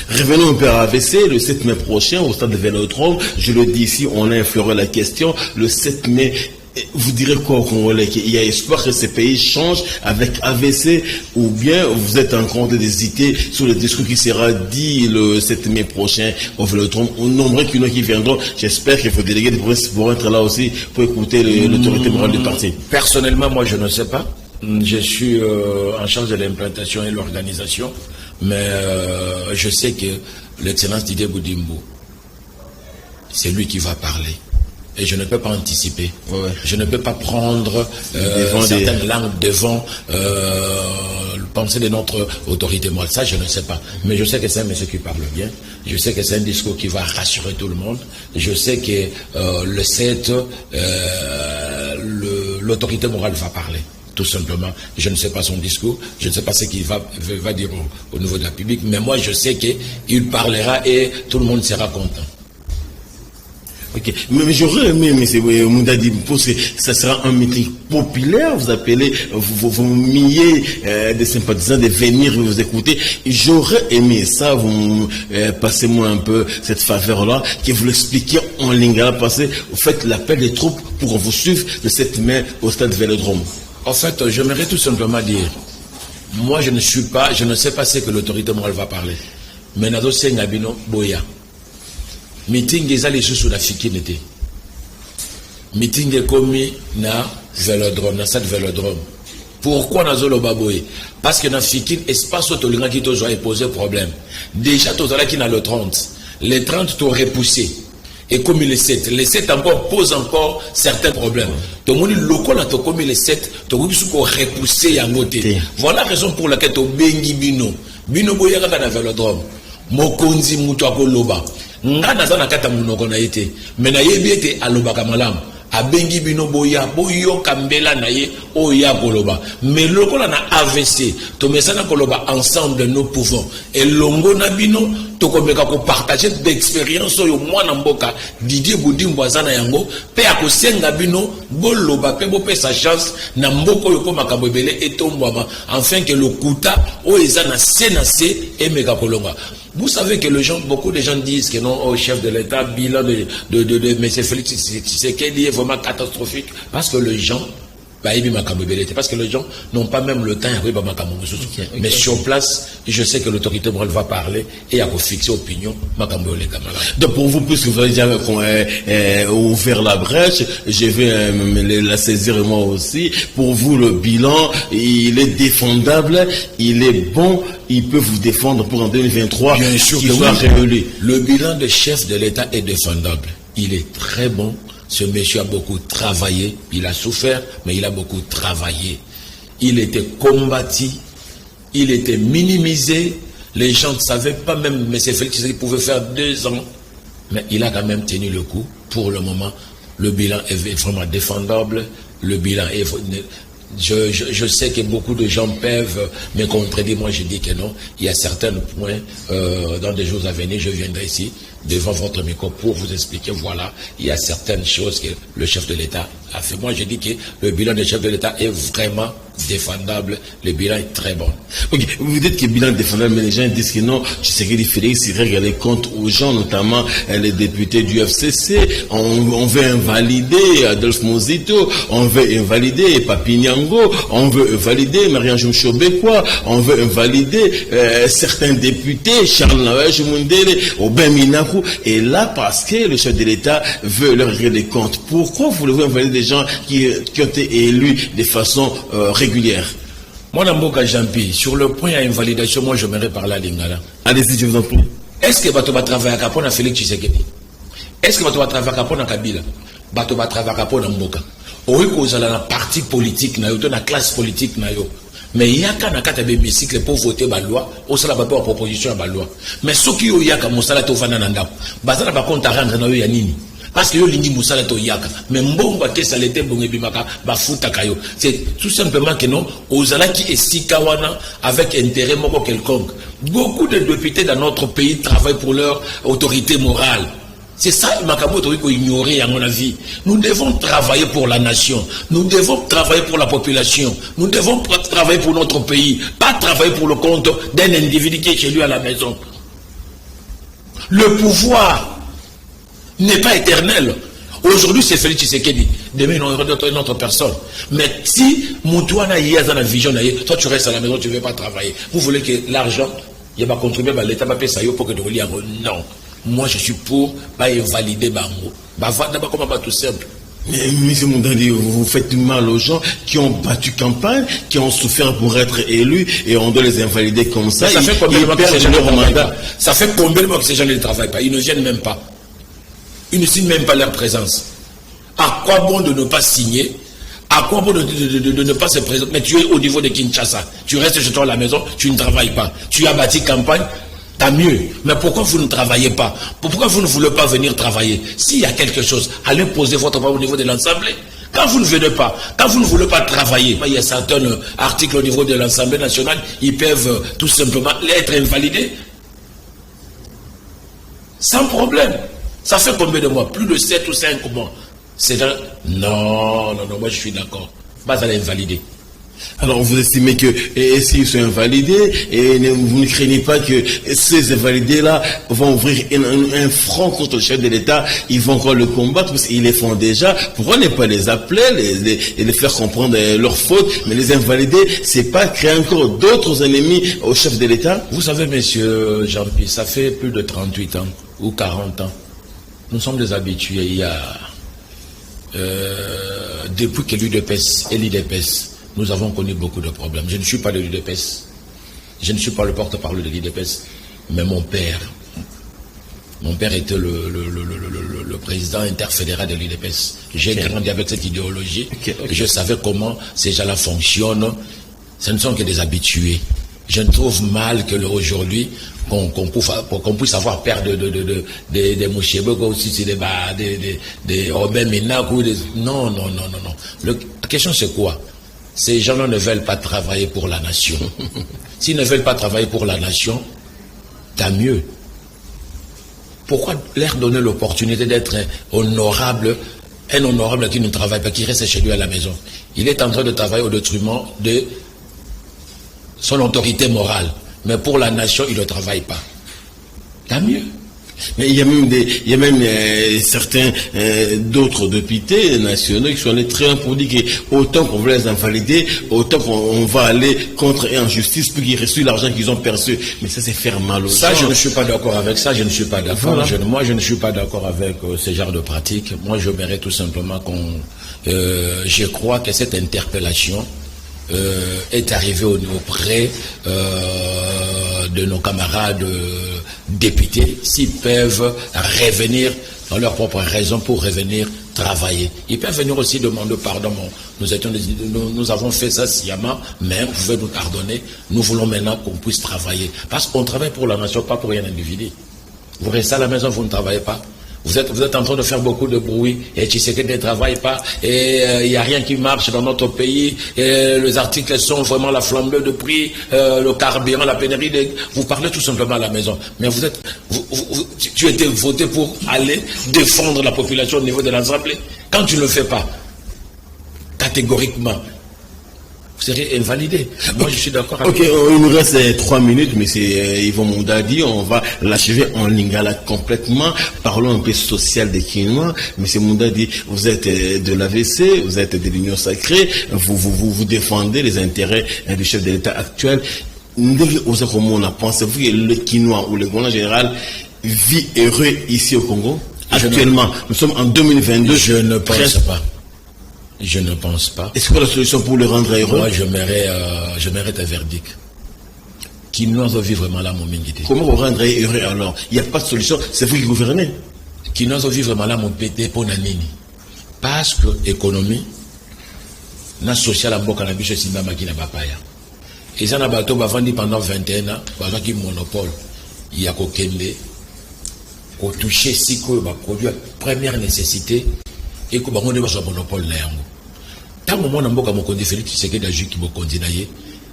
Revenons un peu à AVC, le 7 mai prochain, au stade de Vélodrome. Je le dis ici, on a infleuré la question. Le 7 mai, vous direz quoi au Congolais? Qu'il y a espoir que ces pays changent avec AVC, ou bien vous êtes en train d'hésiter sur le discours qui sera dit le 7 mai prochain au Vélodrome? Au nombre qui viendront, j'espère qu'il faut déléguer des provinces pour être là aussi pour écouter l'autorité morale du parti. Personnellement, moi je ne sais pas. Je suis en charge de l'implantation et l'organisation, mais je sais que l'excellence Didier Boudimbo, c'est lui qui va parler. Et je ne peux pas anticiper. Ouais. Je ne peux pas prendre certaines langues devant pensée de notre autorité morale. Ça, je ne sais pas. Mais je sais que c'est un monsieur qui parle bien. Je sais que c'est un discours qui va rassurer tout le monde. Je sais que le 7, l'autorité morale va parler. Tout simplement. Je ne sais pas son discours, je ne sais pas ce qu'il va dire au niveau de la public, mais moi je sais qu'il parlera et tout le monde sera content. Ok, mais j'aurais aimé, M. Moundadi, parce que ça sera un meeting populaire, vous appelez vos milliers de sympathisants de venir vous écouter. J'aurais aimé ça, vous passez-moi un peu cette faveur-là, que vous l'expliquiez en lingala, parce que vous faites l'appel des troupes pour qu'on vous suive le 7 mai au stade Vélodrome. En fait, j'aimerais tout simplement dire, moi je ne sais pas ce que l'autorité morale va parler. Mais Nado Sengabino Boya. Meeting des alliés sous la fikinité. meeting est commis na vélodrome, na cette vélodrome. Pourquoi Nazolo Baboé? Parce que dans Fikine, espace où tu as posé problème. Déjà, tu as le 30. Les 30, tu as repoussé. Et comme les 7 encore posent encore certains problèmes. Tu as local, tu as comme les 7, tu as repoussé à côté. Voilà la raison pour laquelle tu as bengi bino. Bino boyaka na vélodrome. Mokonzi mutu akoloba. Nga nazana kata munoko na été. Mais na yebi ete aloba kamalam. Abengi bino boya boyo kambela na ye oya koloba. Mais lokola na AVC, to mesana koloba ensemble nous pouvons. Et longo na bino to komeka ko partager d'expérience yo mwana mboka Didier Boudimbo azana yango pe akosenga bino boloba pe bo pe sa chance na mboko yo ko makambo ebele etombwama afin que le kuta o ezana senase et meka kolonga. Vous savez que beaucoup de gens disent que non, au chef de l'État, bilan de M. Félix Tshisekedi est vraiment catastrophique. Parce que les gens, parce que les gens n'ont pas même le temps. Mais sur place, je sais que l'autorité morale va parler et à fixer opinion. Donc pour vous, puisque vous avez déjà ouvert la brèche, je vais la saisir moi aussi. Pour vous, le bilan, il est défendable, il est bon, il peut vous défendre pour en 2023. Bien sûr que oui. Le bilan de chef de l'État est défendable. Il est très bon. Ce monsieur a beaucoup travaillé, il a souffert, mais il a beaucoup travaillé. Il était combattu, il était minimisé. Les gens ne savaient pas même, mais c'est Félix qu'il pouvait faire 2 ans. Mais il a quand même tenu le coup. Pour le moment, le bilan est vraiment défendable. Le bilan est... Je sais que beaucoup de gens peuvent me contredire. Moi, je dis que non. Il y a certains points, dans des jours à venir, je viendrai ici, devant votre micro, pour vous expliquer, voilà, il y a certaines choses que le chef de l'État a fait. Moi, je dis que le bilan du chef de l'État est vraiment défendable. Le bilan est très bon. Ok, vous dites que le bilan est défendable, mais les gens disent que non. Je sais que Félix, il règle les comptes aux gens, notamment les députés du FCC. On veut invalider Adolphe Mozito, on veut invalider Papi Nyango, on veut invalider Marianne Chobekwa, on veut invalider certains députés, Charles Nawaj Mundele, Aubin Minakou. Et là, parce que le chef de l'État veut leur régler les comptes. Pourquoi voulez-vous invalider des gens qui ont été élus de façon régulière? Moi, Namboka Jampi, sur le point à invalidation, moi, je m'aimerais parler à Lingala. Allez-y, je vous en prie. Est-ce que tu vas travailler à Capone à Félix Tshisekedi? Est-ce que tu vas travailler à Capone à Kabila? Tu vas travailler à Capone à Mboka. Oui, vous avez un parti politique, une classe politique. Mais il y a qu'un bicycle pour voter la loi, ou ça la proposition à la loi. Mais ce qui y a comme ça, c'est que pas compte à rendre dans le parce que lingi musala to yaka mais mbongo ke salete bonge bimaka bafuta kayo. C'est tout simplement que non ozala qui esikawana avec intérêt moko quelconque. Beaucoup de députés dans notre pays travaillent pour leur autorité morale. C'est ça Makabo Toriko ignorer à mon avis. Nous devons travailler pour la nation. Nous devons travailler pour la population. Nous devons travailler pour notre pays, pas travailler pour le compte d'un individu qui est chez lui à la maison. Le pouvoir n'est pas éternel. Aujourd'hui, c'est Félix Tshisekedi. Demain, il y aura une autre personne. Mais si Moutouana y a dans la vision, toi tu restes à la maison, tu ne veux pas travailler. Vous voulez que l'argent, il va contribuer à l'État, va payer ça pour que tu relies. Non. Moi, je suis pour pas invalider Bango. D'abord, comment pas tout simple. Mais M. Moundali, vous faites mal aux gens qui ont battu campagne, qui ont souffert pour être élus, et on doit les invalider comme ça. Ça fait combien de mois que ces gens ne travaillent pas? Ça fait combien de mois que ces gens ne travaillent pas? Ils ne viennent même pas. Ils ne signent même pas leur présence. À quoi bon de ne pas signer? À quoi bon de ne pas se présenter? Mais tu es au niveau de Kinshasa. Tu restes chez toi à la maison, tu ne travailles pas. Tu as bâti campagne, t'as mieux. Mais pourquoi vous ne travaillez pas? Pourquoi vous ne voulez pas venir travailler? S'il y a quelque chose, allez poser votre voix au niveau de l'Assemblée. Quand vous ne venez pas, quand vous ne voulez pas travailler, il y a certains articles au niveau de l'Assemblée nationale, ils peuvent tout simplement être invalidés. Sans problème. Ça fait combien de mois? Plus de 7 ou 5 mois. C'est un... Non, moi je suis d'accord. Pas à l'invalider. Alors vous estimez que s'ils sont invalidés, et vous ne craignez pas que ces invalidés-là vont ouvrir un front contre le chef de l'État, ils vont encore le combattre, parce qu'ils les font déjà. Pourquoi ne pas les appeler et les faire comprendre leurs fautes? Mais les invalider, c'est pas créer encore d'autres ennemis au chef de l'État? Vous savez, monsieur Jean-Pierre, ça fait plus de 38 ans ou 40 ans. Nous sommes des habitués. Il y a depuis que l'UDPS et l'IDPS, nous avons connu beaucoup de problèmes. Je ne suis pas de l'UDPS, je ne suis pas le porte-parole de l'IDPS, mais mon père était le président interfédéral de l'UDPS. J'ai grandi avec cette idéologie. Je savais comment ces gens-là fonctionnent. Ce ne sont que des habitués. Je ne trouve mal que aujourd'hui, qu'on puisse avoir peur des Mouchébego aussi, des Robin Ménac ou des... Non. La question c'est quoi? Ces gens-là ne veulent pas travailler pour la nation. S'ils ne veulent pas travailler pour la nation, tant mieux. Pourquoi leur donner l'opportunité d'être honorable, un honorable qui ne travaille pas, qui reste chez lui à la maison? Il est en train de travailler au détriment de son autorité morale. Mais pour la nation, il ne travaille pas. Tant mieux. Mais il y a même certains d'autres députés nationaux qui sont allés très loin pour dire qu'autant qu'on veut les invalider, autant qu'on va aller contre et en justice pour qu'ils reçoivent l'argent qu'ils ont perçu. Mais ça, c'est faire mal aux gens. Ça, je ne suis pas d'accord avec ça. Je ne suis pas d'accord. Voilà. Moi, je ne suis pas d'accord avec ce genre de pratique. Moi, je verrais tout simplement je crois que cette interpellation est arrivée auprès de nos camarades députés, s'ils peuvent revenir dans leurs propres raisons pour revenir travailler. Ils peuvent venir aussi demander pardon. Nous avons fait ça sciemment, mais vous pouvez nous pardonner. Nous voulons maintenant qu'on puisse travailler. Parce qu'on travaille pour la nation, pas pour un individu. Vous restez à la maison, vous ne travaillez pas. Vous êtes en train de faire beaucoup de bruit et Tshisekedi ne travaille pas et il n'y a rien qui marche dans notre pays et les articles sont vraiment la flambée de prix, le carburant, la pénurie. Vous parlez tout simplement à la maison. Mais tu étais voté pour aller défendre la population au niveau de l'Assemblée. Quand tu ne le fais pas, catégoriquement, vous serez invalidé. Moi, je suis d'accord avec vous. Ok, il nous reste 3 minutes, mais c'est Yvon Mondadi. On va l'achever en lingala complètement. Parlons un peu social des Kinois. Monsieur Mondadi, vous êtes de l'AVC, vous êtes de l'Union Sacrée, vous défendez les intérêts du chef de l'État actuel. Pensez-vous que le Kinois ou le Gonda en général vit heureux ici au Congo? Actuellement, nous sommes en 2022. Je ne pense pas. Je ne pense pas. Est-ce que la solution pour le rendre heureux? Moi, je mérite un verdict. Qui nous a vu vraiment là, mon mingité. Comment vous rendre heureux alors? Il n'y a pas de solution, c'est vous qui gouvernez. Qui nous a vu vraiment là, mon pété pour nanini. Parce que l'économie, na social à Mboka, na biche simba maki na bapaya. Et ça, na bateau, va vendre pendant 21 ans, va qui monopole. Il y a qu'au kende, qu'au toucher si que va produire première nécessité. Et que on est sur monopole là. Tant moment na mboka mokondi Félix Tshisekedi aju ki mokondi na ye.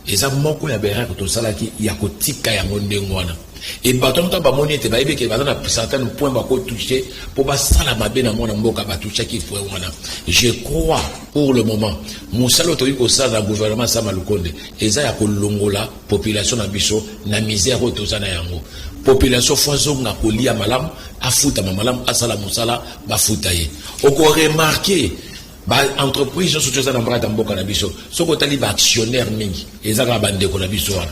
Et ça moko ya bera ko to sala ki ya ko tika ya ngonde ngwana. Et baton ta ba moni te ba ebe ke ba na certains points ba ko toucher pour ba sala mabe na mona mboka ba toucher ki point wana. Je crois pour le moment musalo to yiko sa na gouvernement sa malukonde. Eza ya ko longola population na biso na misère to sana yango. Population foisonga kolia malam afuta malam asala musala bafutaye. Oko remarquer ba entreprise socio za na mboka na biso soko tali ba actionnaire mingi ezaka bande ko na biso wana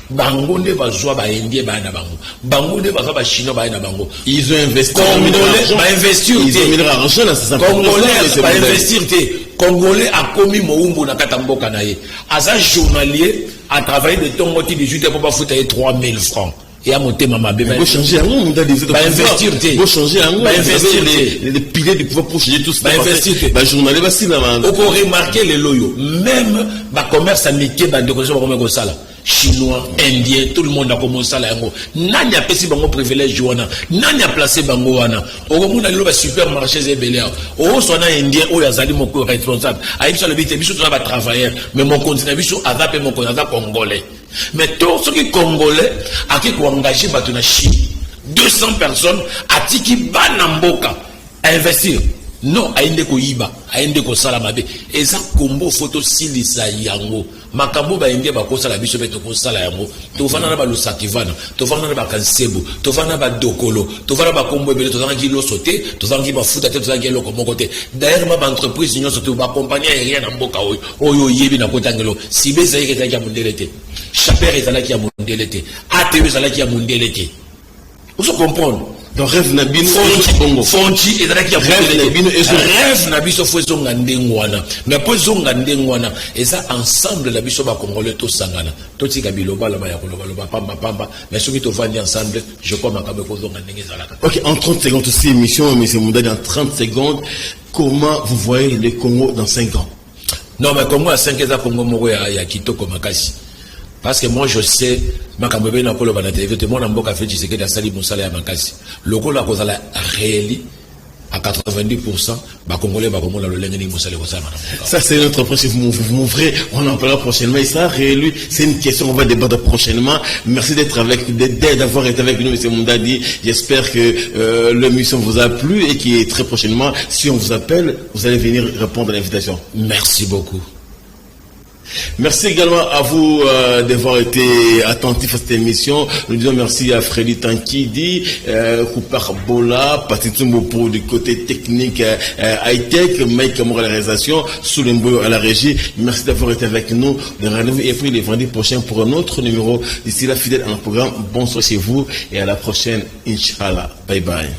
bangonde bazwa ba indie ba na bango bangonde bazwa ba chinois ba na bango ils ont investi congolais ba investir ils ont mis l'argent là ça congolais ba investir te congolais a commis moumbo na kata mboka na ye aza journalier a travaillé de tongoti 18 heures pour ba fouta 3000 francs. Et à monter ma mabé. Il faut changer un mot, on a des autres. Investir, il faut changer un mot. Investir les piliers du pouvoir pour changer tout ça. Investir, journalier, va s'y on peut remarquer les loyaux. Même, commerce américain, décoration, comme ça, chinois, indien, tout le monde a commencé à l'ango. Nani a passé bango privilège wana. Nani a placé bango wana. Au moment où le supermarché est belé. Au son indien, ou yazali moko responsable. Aïe, sur le bité, biso, tu vas travailler. Mais mon continent, biso, azapé mon continent congolais. Mais tous ceux qui congolais, à qui engagé na Chine, 200 personnes, à qui banamboka, à investir. Non, à inde ko iba, à inde ko salamabe. Et ça, combo photo silisa yango. Makambo ba inde ba ko sala biso beto ko sala yango. To vana na ba lusakivana, to vana na ba kansebo, to vana ba dokolo, to vana ba kombo ebele, to vana ki lo sauté, to vana ki ba futa te, to vana ki lo ko mokote. D'ailleurs, ma entreprise union surtout ba compagnie aérienne na mboka oyo. Oyo yebi na kotangelo. Sibe zaire ta ya mundelete. Chaper ezala ki ya mundelete. ATV ezala ki ya mundelete. Vous comprenez? Donc rêve Nabino Fonchi et rêve Nabino et rêve Nabiso Fouezonga Ndengwana. Mais pour Zonga Ndengwana, et ça ensemble la biso ba Congolais to sangana. Toti Kabiloba la Maya Koloba Pamba. Mais ceux qui te vendent ensemble, je crois ma Kabe Kozonga Ndengezalaka. Ok, en 30 secondes aussi, émission, M. Moundadi, en 30 secondes, comment vous voyez le Congo dans 5 ans? Non, mais Congo à 5 ans, Congo Moro ya Kitoko Makasi. Parce que moi je sais, ma caméra n'a pas le banat télévision, moi n'ai pas fait du secret d'Assali Moussala à Makasi. Le Congo la cause la réelle à 90%, bah Congolais bah Congo la le lengeni Moussala Moussala. Ça c'est notre prochain vous m'ouvrez, on en parlera prochainement. Et ça réel, c'est une question on va débattre prochainement. Merci d'avoir été avec nous, M. Moundadi. J'espère que l'émission vous a plu et qui est très prochainement, si on vous appelle, vous allez venir répondre à l'invitation. Merci beaucoup. Merci également à vous d'avoir été attentifs à cette émission. Nous disons merci à Freddy Tankidi, Koupar Bola, Patitumbo pour du côté technique high-tech, Mike Amour à la réalisation, Soulembo à la régie. Merci d'avoir été avec nous. Le rendez-vous est pris les vendredis prochains pour un autre numéro. D'ici là, fidèle à notre programme, bonsoir chez vous et à la prochaine, Inch'Allah. Bye bye.